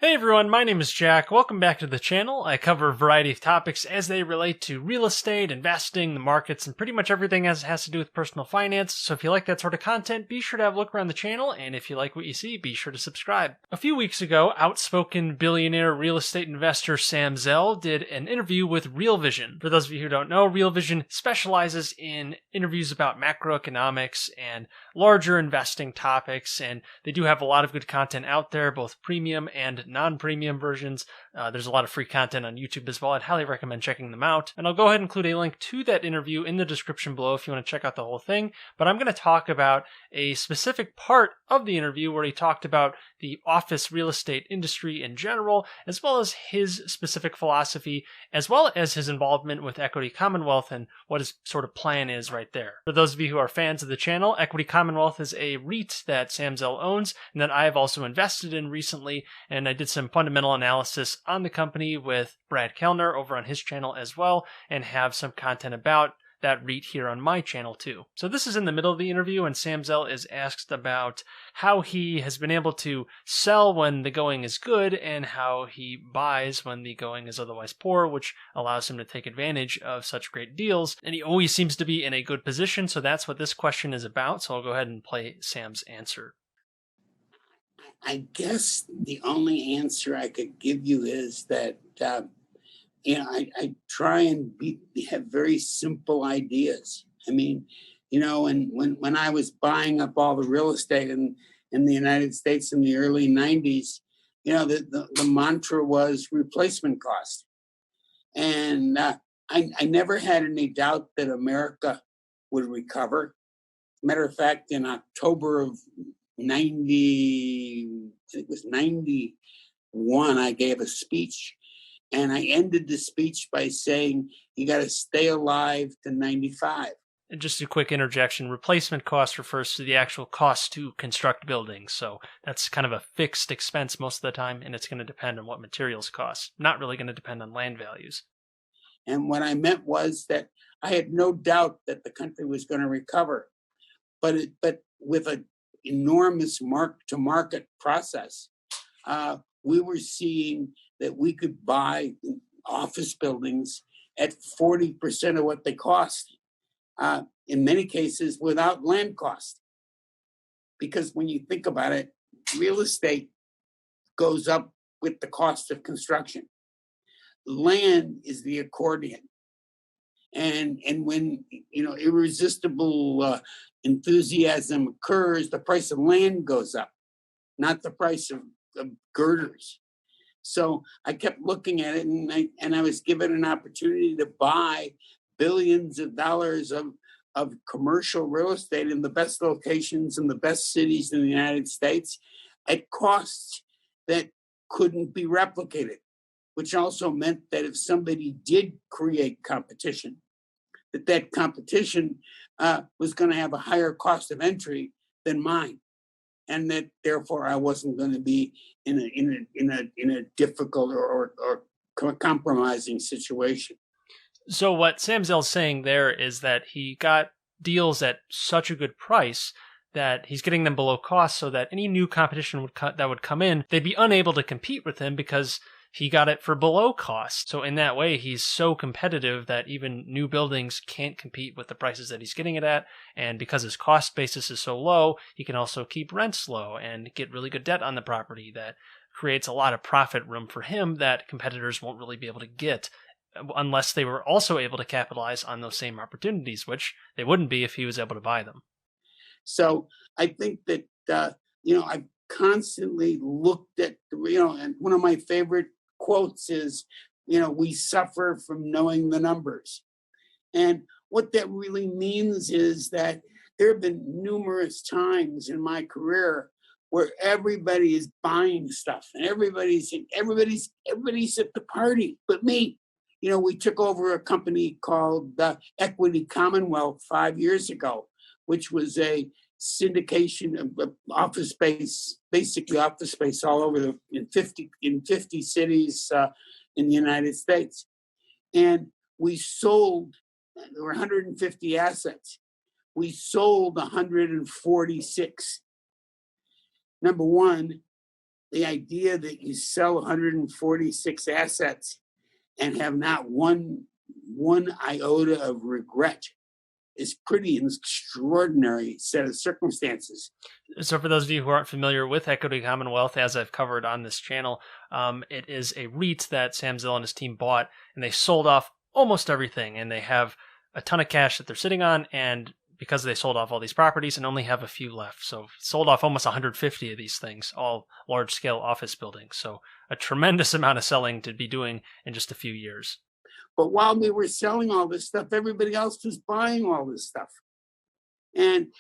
Hey everyone, my name is Jack. Welcome back to the channel. I cover a variety of topics as they relate to real estate, investing, the markets, and pretty much everything as it has to do with personal finance. So if you like that sort of content, be sure to have a look around the channel, and if you like what you see, be sure to subscribe. A few weeks ago, outspoken billionaire real estate investor Sam Zell did an interview with Real Vision. For those of you who don't know, Real Vision specializes in interviews about macroeconomics and larger investing topics, and they do have a lot of good content out there, both premium and non-premium versions. There's a lot of free content on YouTube as well. I'd highly recommend checking them out. And I'll go ahead and include a link to that interview in the description below if you want to check out the whole thing. But I'm going to talk about a specific part of the interview where he talked about the office real estate industry in general, as well as his specific philosophy, as well as his involvement with Equity Commonwealth and what his sort of plan is right there. For those of you who are fans of the channel, Equity Commonwealth is a REIT that Sam Zell owns and that I have also invested in recently, and I did some fundamental analysis on the company with Brad Kellner over on his channel as well, and have some content about that REIT here on my channel too. So this is in the middle of the interview, and Sam Zell is asked about how he has been able to sell when the going is good and how he buys when the going is otherwise poor, which allows him to take advantage of such great deals. And he always seems to be in a good position, so that's what this question is about. So I'll go ahead and play Sam's answer. I guess the only answer I could give you is that I try and have very simple ideas. I mean, and when I was buying up all the real estate in the United States in the early '90s, the mantra was replacement cost, and I never had any doubt that America would recover. Matter of fact, in October of 91, I gave a speech, and I ended the speech by saying, you got to stay alive to 95. And just a quick interjection, replacement cost refers to the actual cost to construct buildings. So that's kind of a fixed expense most of the time, and it's going to depend on what materials cost. Not really going to depend on land values. And what I meant was that I had no doubt that the country was going to recover, but with an enormous mark-to-market process, we were seeing that we could buy office buildings at 40% of what they cost, in many cases without land cost. Because when you think about it, real estate goes up with the cost of construction. Land is the accordion. And when irresistible enthusiasm occurs, the price of land goes up, not the price of girders. So I kept looking at it, and I was given an opportunity to buy billions of dollars of commercial real estate in the best locations in the best cities in the United States at costs that couldn't be replicated, which also meant that if somebody did create competition, that competition was going to have a higher cost of entry than mine, and that therefore I wasn't going to be in a difficult or compromising situation. So what Sam Zell's saying there is that he got deals at such a good price that he's getting them below cost, so that any new competition that would come in, they'd be unable to compete with him because he got it for below cost. So in that way, he's so competitive that even new buildings can't compete with the prices that he's getting it at. And because his cost basis is so low, he can also keep rents low and get really good debt on the property that creates a lot of profit room for him that competitors won't really be able to get unless they were also able to capitalize on those same opportunities, which they wouldn't be if he was able to buy them. So I think that, I've constantly looked at, and one of my favorite quotes is, we suffer from knowing the numbers. And what that really means is that there have been numerous times in my career where everybody is buying stuff and everybody's at the party but me. We took over a company called Equity Commonwealth 5 years ago, which was a syndication of office space, basically office space all over in 50 cities in the United States. And we sold, there were 150 assets. We sold 146. Number one, the idea that you sell 146 assets and have not one iota of regret is pretty an extraordinary set of circumstances. So for those of you who aren't familiar with Equity Commonwealth, as I've covered on this channel, it is a REIT that Sam Zell and his team bought, and they sold off almost everything, and they have a ton of cash that they're sitting on, and because they sold off all these properties and only have a few left. So sold off almost 150 of these things, all large-scale office buildings. So a tremendous amount of selling to be doing in just a few years. But while we were selling all this stuff, everybody else was buying all this stuff. And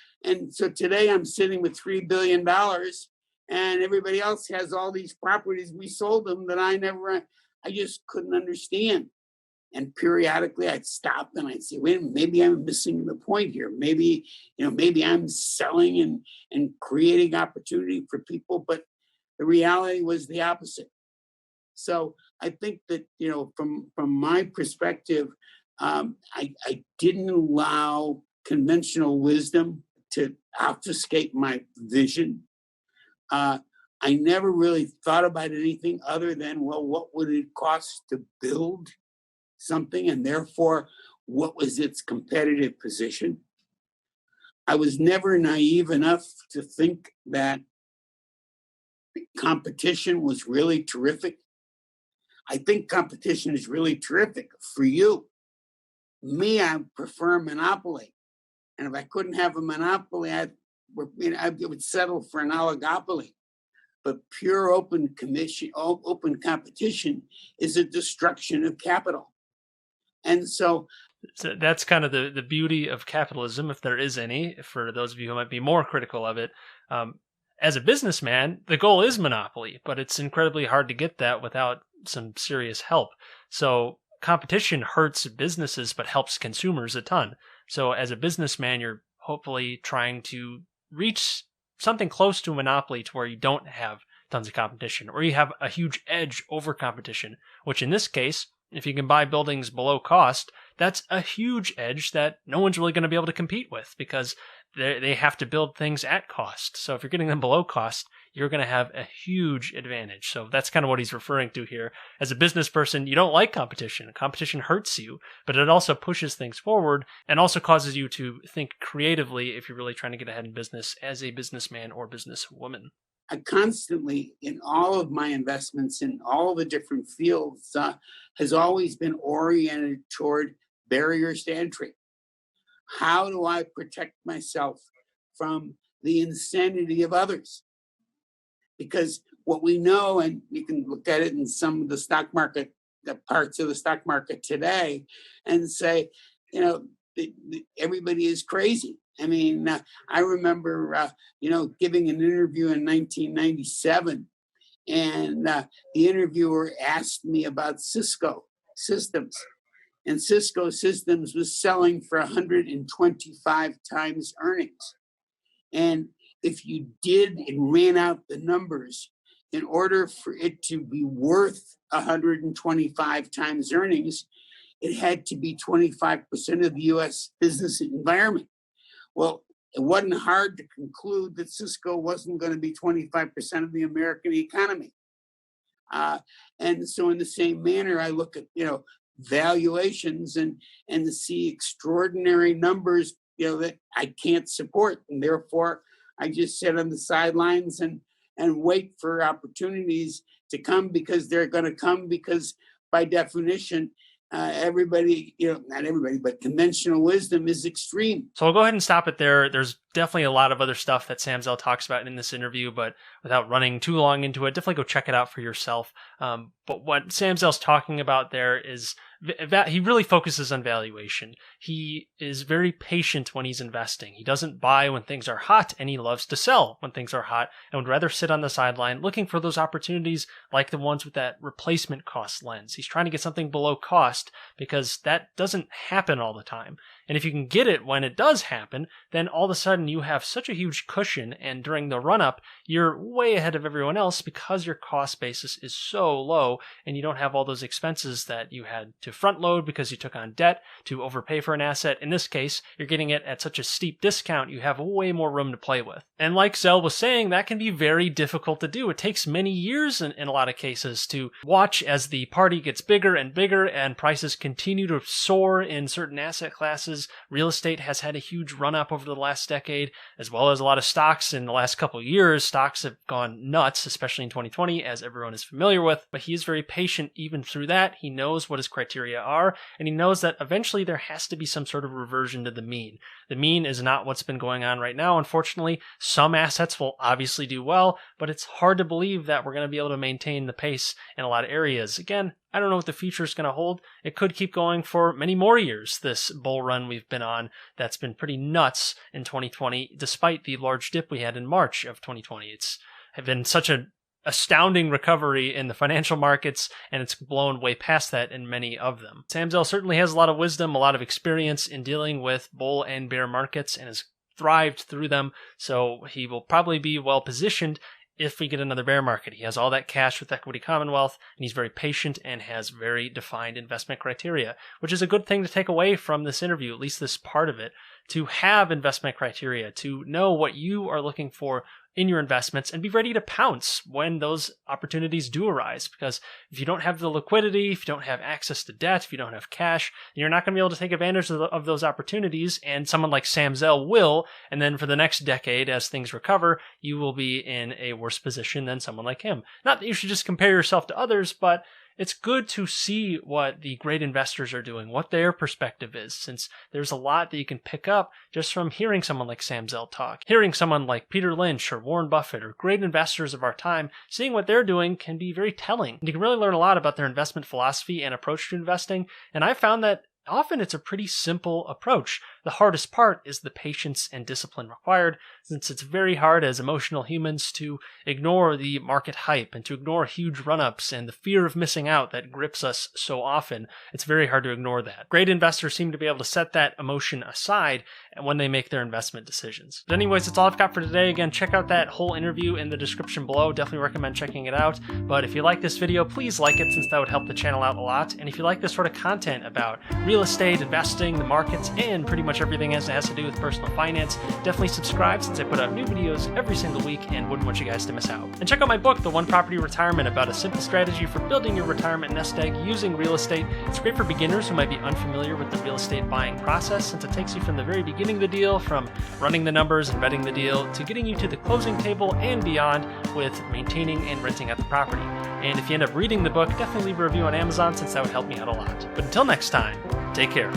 so today I'm sitting with $3 billion and everybody else has all these properties. We sold them that I just couldn't understand. And periodically I'd stop and I'd say, wait a minute, maybe I'm missing the point here. Maybe I'm selling and creating opportunity for people, but the reality was the opposite. So I think that, from my perspective, I didn't allow conventional wisdom to obfuscate my vision. I never really thought about anything other than, well, what would it cost to build something, and therefore what was its competitive position? I was never naive enough to think that competition was really terrific. I think competition is really terrific for you. Me, I prefer monopoly. And if I couldn't have a monopoly, I would settle for an oligopoly. But pure open competition is a destruction of capital. And so that's kind of the beauty of capitalism, if there is any, for those of you who might be more critical of it. As a businessman, the goal is monopoly, but it's incredibly hard to get that without some serious help. So competition hurts businesses, but helps consumers a ton. So as a businessman, you're hopefully trying to reach something close to a monopoly to where you don't have tons of competition, or you have a huge edge over competition, which in this case, if you can buy buildings below cost, that's a huge edge that no one's really going to be able to compete with because they have to build things at cost. So if you're getting them below cost, you're going to have a huge advantage. So that's kind of what he's referring to here. As a business person, you don't like competition. Competition hurts you, but it also pushes things forward and also causes you to think creatively if you're really trying to get ahead in business as a businessman or businesswoman. I constantly, in all of my investments in all the different fields, has always been oriented toward barriers to entry. How do I protect myself from the insanity of others? Because what we know, and you can look at it in some of the stock market, the parts of the stock market today, and say, everybody is crazy. I mean, I remember, giving an interview in 1997, and the interviewer asked me about Cisco Systems. And Cisco Systems was selling for 125 times earnings. And if you did and ran out the numbers, in order for it to be worth 125 times earnings, it had to be 25% of the US business environment. Well, it wasn't hard to conclude that Cisco wasn't going to be 25% of the American economy. And so in the same manner, I look at, valuations and to see extraordinary numbers, that I can't support. And therefore, I just sit on the sidelines and wait for opportunities to come, because they're going to come, because by definition, everybody, not everybody, but conventional wisdom is extreme. So we'll go ahead and stop it there. There's definitely a lot of other stuff that Sam Zell talks about in this interview, but without running too long into it, definitely go check it out for yourself. But what Sam Zell's talking about there is he really focuses on valuation. He is very patient when he's investing. He doesn't buy when things are hot, and he loves to sell when things are hot, and would rather sit on the sideline looking for those opportunities like the ones with that replacement cost lens. He's trying to get something below cost because that doesn't happen all the time. And if you can get it when it does happen, then all of a sudden you have such a huge cushion, and during the run-up, you're way ahead of everyone else because your cost basis is so low, and you don't have all those expenses that you had to front load because you took on debt to overpay for an asset. In this case, you're getting it at such a steep discount, you have way more room to play with. And like Zell was saying, that can be very difficult to do. It takes many years in a lot of cases to watch as the party gets bigger and bigger and prices continue to soar in certain asset classes. Real estate has had a huge run up over the last decade, as well as a lot of stocks in the last couple of years. Stocks have gone nuts, especially in 2020, as everyone is familiar with, but he is very patient even through that. He knows what his criteria are, and he knows that eventually there has to be some sort of reversion to the mean. The mean is not what's been going on right now, unfortunately. Some assets will obviously do well, but it's hard to believe that we're going to be able to maintain the pace in a lot of areas. Again, I don't know what the future is going to hold. It could keep going for many more years, this bull run we've been on that's been pretty nuts in 2020, despite the large dip we had in March of 2020. It's been such an astounding recovery in the financial markets, and it's blown way past that in many of them. Zell certainly has a lot of wisdom, a lot of experience in dealing with bull and bear markets, and has thrived through them, so he will probably be well positioned if we get another bear market. He has all that cash with Equity Commonwealth, and he's very patient and has very defined investment criteria, which is a good thing to take away from this interview, at least this part of it, to have investment criteria, to know what you are looking for in your investments and be ready to pounce when those opportunities do arise. Because if you don't have the liquidity, if you don't have access to debt, if you don't have cash, you're not going to be able to take advantage of those opportunities. And someone like Zell will. And then for the next decade, as things recover, you will be in a worse position than someone like him. Not that you should just compare yourself to others, but it's good to see what the great investors are doing, what their perspective is, since there's a lot that you can pick up just from hearing someone like Zell talk. Hearing someone like Peter Lynch or Warren Buffett or great investors of our time, seeing what they're doing can be very telling. You can really learn a lot about their investment philosophy and approach to investing, and I found that often it's a pretty simple approach. The hardest part is the patience and discipline required, since it's very hard as emotional humans to ignore the market hype and to ignore huge run-ups and the fear of missing out that grips us so often. It's very hard to ignore that. Great investors seem to be able to set that emotion aside when they make their investment decisions. But anyways, that's all I've got for today. Again, check out that whole interview in the description below. Definitely recommend checking it out. But if you like this video, please like it, since that would help the channel out a lot. And if you like this sort of content about real estate, investing, the markets, and pretty much everything as it has to do with personal finance, definitely subscribe, since I put out new videos every single week and wouldn't want you guys to miss out. And check out my book, The One Property Retirement, about a simple strategy for building your retirement nest egg using real estate. It's great for beginners who might be unfamiliar with the real estate buying process, since it takes you from the very beginning of the deal, from running the numbers and vetting the deal, to getting you to the closing table and beyond with maintaining and renting out the property. And if you end up reading the book, definitely leave a review on Amazon, since that would help me out a lot. But until next time, take care.